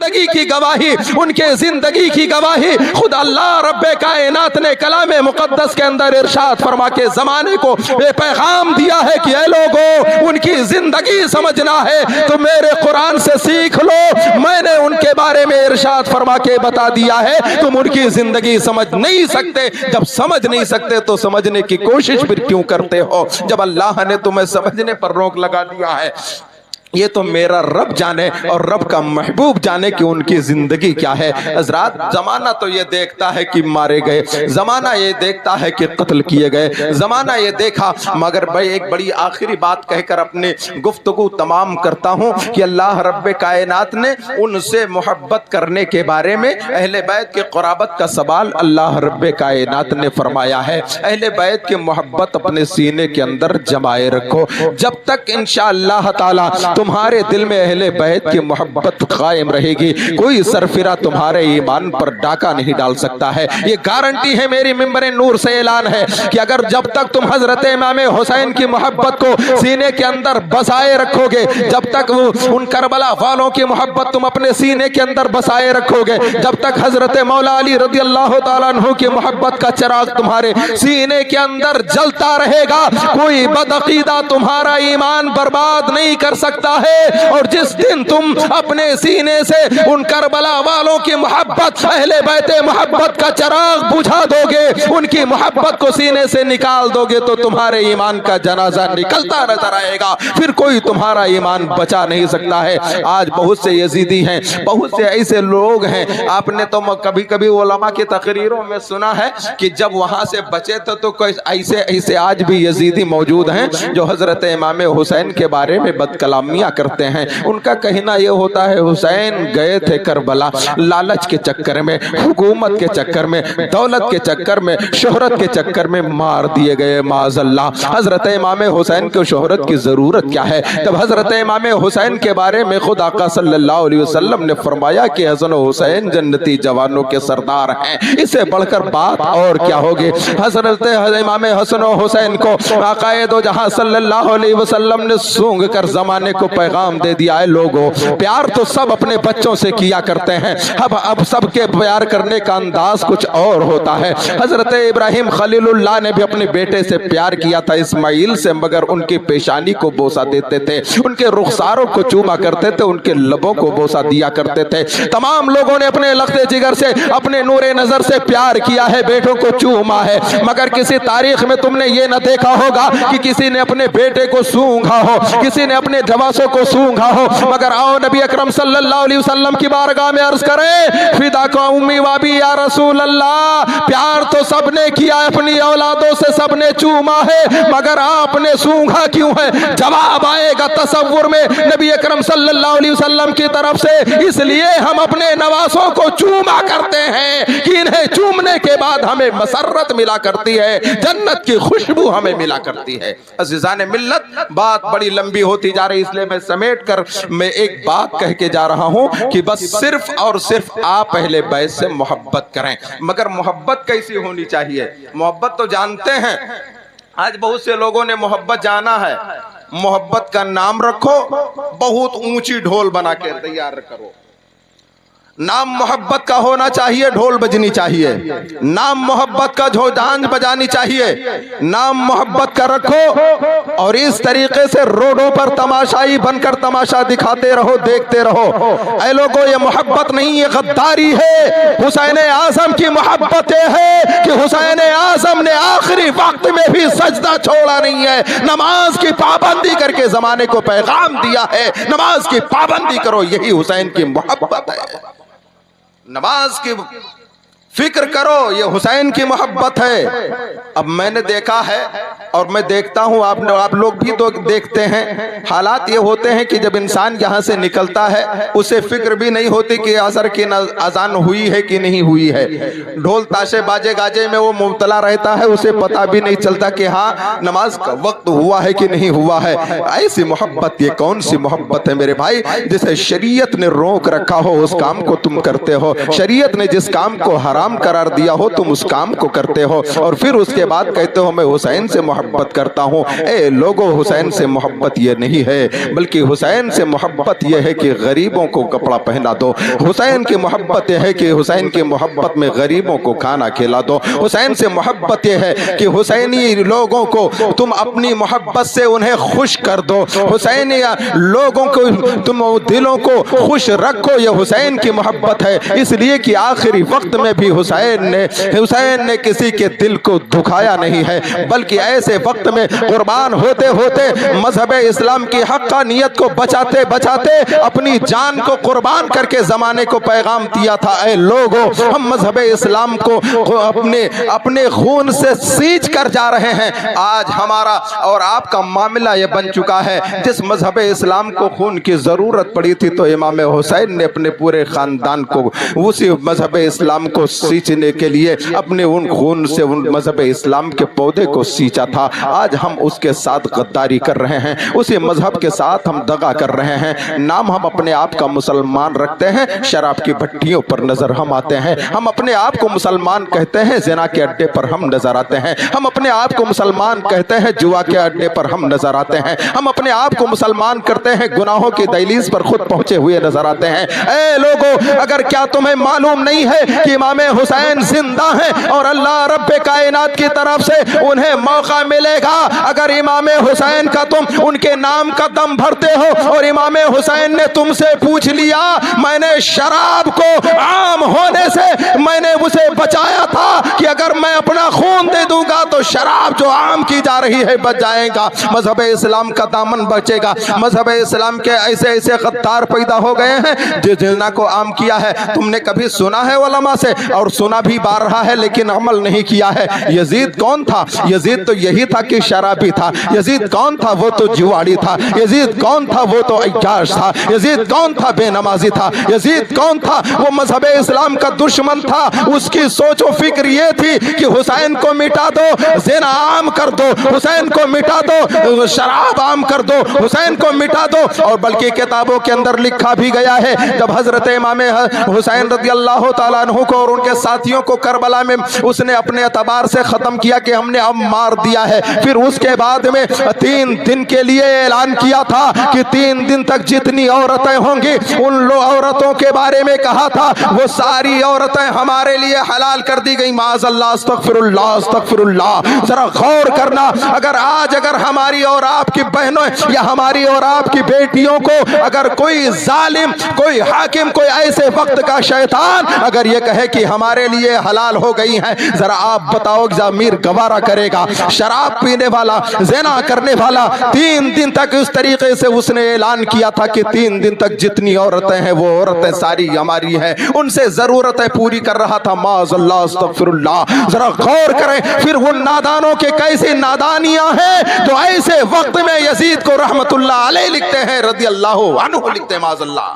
जिंदगी की गवाही, उनके जिंदगी की गवाही खुद अल्लाह रब्बे कायनात ने कलामे मुकद्दस के अंदर इरशाद फरमा के जमाने को ये पैगाम दिया है कि ऐ लोगों, उनकी जिंदगी समझना है तो मेरे कुरान से सीख लो। मैंने उनके बारे में इरशाद फरमा के बता दिया है, तुम उनकी जिंदगी समझ नहीं सकते। जब समझ नहीं सकते तो समझने की कोशिश फिर क्यों करते हो? जब अल्लाह ने तुम्हें समझने पर रोक लगा दिया है। ये तो मेरा रब जाने और रब का महबूब जाने कि उनकी जिंदगी क्या है। हजरात, जमाना तो ये देखता है कि मारे गए, जमाना ये देखता है कि कत्ल किए गए, जमाना ये देखा। मगर भाई एक बड़ी आखिरी बात कहकर अपनी गुफ्तगू तमाम करता हूँ कि अल्लाह रब्बे कायनात ने उनसे मोहब्बत करने के बारे में अहले बैत के क़ुराबत का सवाल अल्लाह रब्बे कायनात ने फरमाया है। अहले बैत की मोहब्बत अपने सीने के अंदर जमाए रखो। जब तक इंशाअल्लाह ताला तुम्हारे दिल में अहले बैत की मोहब्बत कायम रहेगी, कोई सरफिरा तुम्हारे ईमान पर डाका नहीं डाल सकता है। ये गारंटी है, मेरी मिंबर नूर से ऐलान है कि अगर जब तक तुम हजरत इमाम हुसैन की मोहब्बत को सीने के अंदर बसाए रखोगे, जब तक उन करबला वालों की मोहब्बत तुम अपने सीने के अंदर बसाए रखोगे, जब तक हजरत मौला अली रज़ी अल्लाह तआला अन्हु की मोहब्बत का चिराग तुम्हारे सीने के अंदर जलता रहेगा, कोई बदअकीदा तुम्हारा ईमान बर्बाद नहीं कर सकता है। और जिस दिन तुम अपने सीने से उन करबला वालों की मोहब्बत, अहले बैते मोहब्बत का चिराग बुझा दोगे, उनकी मोहब्बत को सीने से निकाल दोगे, तो तुम्हारे ईमान का जनाजा निकलता नजर आएगा, फिर कोई तुम्हारा ईमान बचा नहीं सकता है। आज बहुत से यजीदी हैं, बहुत से ऐसे लोग हैं, आपने तो कभी कभी उलमा की तकरीरों में सुना है कि जब वहां से बचे तो कोई ऐसे ऐसे आज भी यजीदी मौजूद हैं जो हजरत इमाम हुसैन के बारे में बदकलामियां करते हैं। उनका कहना यह होता है, हुसैन गए थे करबला लालच के चक्कर में, हुकूमत के चक्कर में, दौलत के चक्कर में, शोहरत के चक्कर में मार दिए गए माज़अल्लाह। हजरत इमाम हुसैन को शोहरत की जरूरत क्या है? तब हजरत इमाम हुसैन के बारे में खुद आका सल्लल्लाहु अलैहि वसल्लम ने फरमाया कि हसन हुसैन जन्नती जवानों के सरदार हैं। इससे बढ़कर बात और क्या होगी? हजरत इमाम हसन हुसैन को आकाए दो जहां सल्लल्लाहु अलैहि वसल्लम ने सूंघ कर जमाने को पैगाम दे दिया है, लोगों प्यार तो सब अपने बच्चों से किया करते हैं, अब सबके प्यार करने का अंदाज कुछ और होता है। हजरत इब्राहिम खलीलुल्लाह ने भी अपने बेटे से प्यार किया था, इस्माइल से, मगर उनकी पेशानी को बोसा देते थे, उनके रुखसारों को चूमा करते थे, उनके लबों को बोसा दिया करते थे। तमाम लोगों ने अपने लख्ते जिगर से, अपने नूरे नजर से प्यार किया है, बेटों को चूमा है, मगर किसी तारीख में तुमने ये न देखा होगा कि किसी ने अपने बेटे को सूंघा हो, किसी ने अपने जवासों को सूंघा हो। मगर आओ नबी अकरम सल्लल्लाहु अलैहि वसल्लम की बारगाह में अर्ज करें, फिदा को उम्मी वाबी या रसूल अल्लाह, प्यार तो सबने किया, अपनी औलादों से सबने चूमा है, मगर आपने सूंघा क्यों है? जवाब आएगा तसव्वुर में नबी अकरम सल्लल्लाहु अलैहि वसल्लम की तरफ से, इसलिए हम अपने नवासों को चूमा करते हैं कि इन्हें चूमने के बाद हमें मसरत मिला करती है, जन्नत की खुशबू हमें मिला करती है। अज़ीज़ान मिल्लत, बात बड़ी लंबी होती जा रही, इसलिए मैं समेट कर मैं एक बात कह के जा रहा हूं कि बस सिर्फ और सिर्फ आप पहले बैत से मोहब्बत करें। मगर मोहब्बत कैसी होनी चाहिए? मोहब्बत तो जानते हैं, आज बहुत से लोगों ने मोहब्बत जाना है। मोहब्बत का नाम रखो, बहुत ऊंची ढोल बना के तैयार करो। नाम मोहब्बत का होना चाहिए, ढोल बजनी चाहिए, नाम मोहब्बत का झांझ बजानी चाहिए, नाम मोहब्बत का रखो और इस तरीके से रोडों पर तमाशाई बनकर तमाशा दिखाते रहो, देखते रहो। ऐ लोगों, ये मोहब्बत नहीं, ये गद्दारी है। हुसैन आज़म की मोहब्बत है कि हुसैन आज़म ने आखिरी वक्त में भी सजदा छोड़ा नहीं है, नमाज की पाबंदी करके जमाने को पैगाम दिया है, नमाज की पाबंदी करो, यही हुसैन की मोहब्बत है। नमाज की फिक्र करो, ये हुसैन की मोहब्बत है। अब मैंने देखा है और मैं देखता हूँ, आप लोग भी तो देखते हैं, हालात ये होते हैं कि जब इंसान यहाँ से निकलता है उसे फिक्र भी नहीं होती कि असर की अजान हुई है कि नहीं हुई है। ढोल ताशे बाजे गाजे में वो मुब्तला रहता है, उसे पता भी नहीं चलता कि हाँ नमाज का वक्त हुआ है कि नहीं हुआ है। ऐसी मोहब्बत, ये कौन सी मोहब्बत है मेरे भाई? जिसे शरीयत ने रोक रखा हो उस काम को तुम करते हो, शरीयत ने जिस काम को हराम हराम करार दिया हो तुम उस काम को करते हो, और फिर उसके बाद कहते हो मैं हुसैन से मोहब्बत करता हूँ। ए लोगों, हुसैन से मोहब्बत ये नहीं है, बल्कि हुसैन से मोहब्बत यह है कि गरीबों को कपड़ा पहना दो। हुसैन की मोहब्बत यह है कि हुसैन की मोहब्बत में गरीबों को खाना खिला दो। हुसैन से मोहब्बत यह है कि हुसैनी लोगों को तुम अपनी मोहब्बत से उन्हें खुश कर दो। हुसैनी लोगों को तुम दिलों को खुश रखो, ये हुसैन की मोहब्बत है। इसलिए कि आखिरी वक्त में भी हुसैन ने किसी के दिल को दुखाया नहीं है, बल्कि ऐसे वक्त में कुर्बान होते होते मजहब इस्लाम की हक्कानियत को बचाते बचाते अपनी जान को कुर्बान करके जमाने को पैगाम दिया था। ऐ लोगों, हम मजहब इस्लाम को अपने खून से सींच कर जा रहे हैं। आज हमारा और आपका मामला यह बन चुका है, जिस मजहब इस्लाम को खून की जरूरत पड़ी थी तो इमाम हुसैन ने अपने पूरे खानदान को उसी मजहब इस्लाम को सींचने के लिए अपने उन खून से उन मजहब इस्लाम के पौधे को सींचा था। आज हम उसके साथ गद्दारी कर रहे हैं, उसी मजहब के साथ हम दगा कर रहे हैं। नाम हम अपने आप का मुसलमान रखते हैं, शराब की भट्टियों पर नजर हम आते हैं। हम अपने आप को मुसलमान कहते हैं, ज़िना के अड्डे पर हम नजर आते हैं। हम अपने आप को मुसलमान कहते हैं, जुआ के अड्डे पर हम नजर आते हैं। हम अपने आप को मुसलमान करते हैं, गुनाहों की दहलीज पर खुद पहुंचे हुए नजर आते हैं। ऐ लोगों, अगर क्या तुम्हें मालूम नहीं है कि इमाम हुसैन जिंदा हैं और अल्लाह रब्बे कायनात की तरफ से उन्हें मौका मिलेगा। अगर इमाम हुसैन का तुम उनके नाम का दम भरते हो और इमाम हुसैन ने तुमसे पूछ लिया, मैंने शराब को आम होने से मैंने उसे बचाया था कि अगर मैं अपना खून दे दूंगा तो शराब जो आम की जा रही है बच जाएगा, मजहब इस्लाम का दामन बचेगा। मजहब इस्लाम के ऐसे ऐसे गद्दार पैदा हो गए हैं जो जिना को आम किया है। तुमने कभी सुना है उलमा से, और सुना भी बार रहा है लेकिन अमल नहीं किया है। यजीद कौन था? यजीद तो यही था कि शराबी था। यजीद कौन था? वो तो जुआड़ी था। यजीद कौन था? वो तो अय्याश था। यजीद कौन था? बेनमाजी था। यजीद कौन था? वो मजहब इस्लाम का दुश्मन था। उसकी सोच और फिक्र ये थी कि हुसैन को मिटा दो, ज़िना आम कर दो, हुसैन को मिटा दो, शराब आम कर दो, हुसैन को मिटा दो। और बल्कि किताबों के अंदर लिखा भी गया है, जब हजरत इमाम हुसैन रज़ियल्लाहु ताला अन्हु को और उनके साथियों को करबला में उसने अपने अतबार से खत्म किया कि हमने अब मार दिया है, फिर उसके बाद में 3 दिन के लिए ऐलान किया था कि 3 दिन तक जितनी औरतें होंगी उन औरतों के बारे में कहा था वो सारी औरतें हमारे लिए हलाल कर दी गई। माज़अल्लाह, अस्तगफिरुल्लाह, अस्तगफिरुल्लाह। जरा गौर करना, अगर आज अगर हमारी और आपकी बहनों या हमारी और आपकी बेटियों को अगर कोई जालिम, कोई हाकिम, कोई ऐसे वक्त का शैतान अगर ये कहे कि हमारे लिए हलाल हो गई हैं, जरा आप बताओ ज़मीर गवारा करेगा? शराब पीने वाला, ज़िना करने वाला 3 दिन तक इस तरीके से उसने ऐलान किया था कि 3 दिन तक जितनी औरतें हैं वो औरतें सारी हमारी हैं, उनसे जरूरतें पूरी कर रहा था। माज़अल्लाह, अस्तगफिरुल्लाह। जरा गौर करें, फिर उन नादानों के कैसी नादानियां हैं जो ऐसे वक्त में यजीद को रहमतुल्लाह अलैह लिखते हैं, रज़ियल्लाहु अन्हु लिखते हैं, माज़अल्लाह।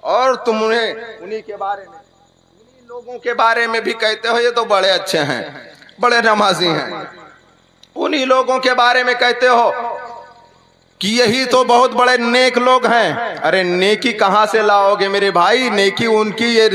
और तुम उन्हीं के बारे में, उन्हीं लोगों के बारे में भी कहते हो ये तो बड़े अच्छे हैं, बड़े नमाजी हैं। उन्हीं लोगों के बारे में कहते हो कि यही तो बहुत बड़े नेक लोग हैं। अरे नेकी कहाँ से लाओगे मेरे भाई? नेकी उनकी ये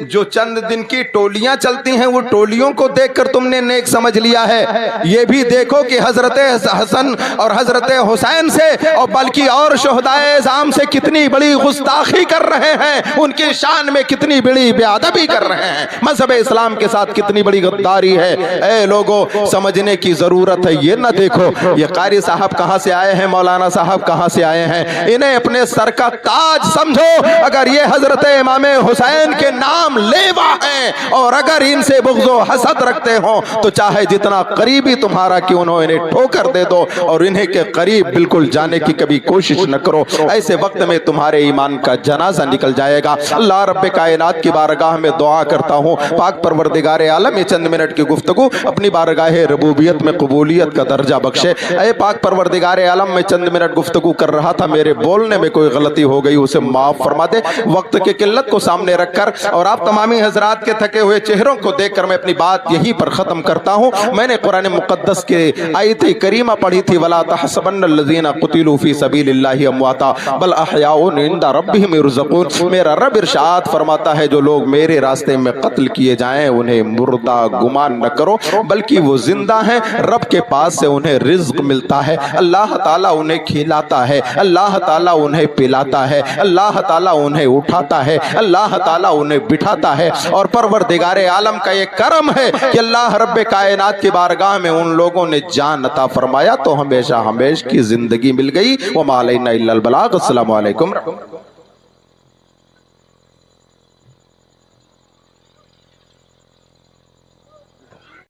जो चंद दिन की टोलियां चलती हैं वो टोलियों को देखकर तुमने नेक समझ लिया है। ये भी देखो कि हजरत हसन और हजरत हुसैन से और बल्कि और शुहदाए इज़ाम से कितनी बड़ी गुस्ताखी कर रहे हैं, उनकी शान में कितनी बड़ी बेअदबी कर रहे हैं, मजहब इस्लाम के साथ कितनी बड़ी गद्दारी है। ऐ लोगों, समझने की जरूरत है। ये ना देखो ये कारी साहब कहाँ से आए हैं, मौलाना साहब कहां से आए हैं, इन्हें अपने सर का ताज समझो। अगर ये हजरत इमाम हुसैन के नाम लेवा हैं और अगर इनसे बुग़्ज़ो हसद रखते हो तो चाहे जितना करीबी तुम्हारा क्यों हो, इन्हें ठोकर दे दो और इन्हें के करीब बिल्कुल जाने की कभी कोशिश न करो। ऐसे वक्त में तुम्हारे ईमान का जनाजा निकल जाएगा। अल्लाह रब्बे कायनात की बारगाह में दुआ करता हूँ, पाक परवरदिगार आलम ये चंद मिनट की गुफ्तगू अपनी बारगाह रबूबियत में कबूलियत का दर्जा बख्शे। ऐ पाक परवरदिगार आलम में चंद मिनट मिनट गुफ्तगू कर रहा था, मेरे बोलने में कोई गलती हो गई उसे माफ फरमा दे। वक्त की किल्लत को सामने रखकर और आप तमामी हजरात के थके हुए चेहरों को देखकर मैं अपनी बात यहीं पर खत्म करता हूँ। मैंने कुरान मुक़द्दस के आयत करीमा पढ़ी थी, वला तहसबन्नल्लज़ीना क़ुतिलू फ़ी सबीलिल्लाहि अमवाता बल अहयाउन इंदा रब्बिहिम युरज़क़ून। मेरा रब इरशाद फरमाता है जो लोग मेरे रास्ते में कत्ल किए जाएं उन्हें मुर्दा गुमान न करो, बल्कि वो जिंदा हैं, रब के पास से उन्हें रिज्क मिलता है। अल्लाह ताला उन्हें खिलाता है, अल्लाह ताला उन्हें पिलाता है, अल्लाह ताला उन्हें उठाता है, अल्लाह ताला उन्हें बिठाता है। और परवरदिगारे आलम का ये करम है कि अल्लाह रब्बे कायनात की बारगाह में उन लोगों ने जान अता फरमाया तो हमेशा हमेशा की जिंदगी मिल गई। व मा अलैना इल्लल बलाग। अस्सलामु अलैकुम।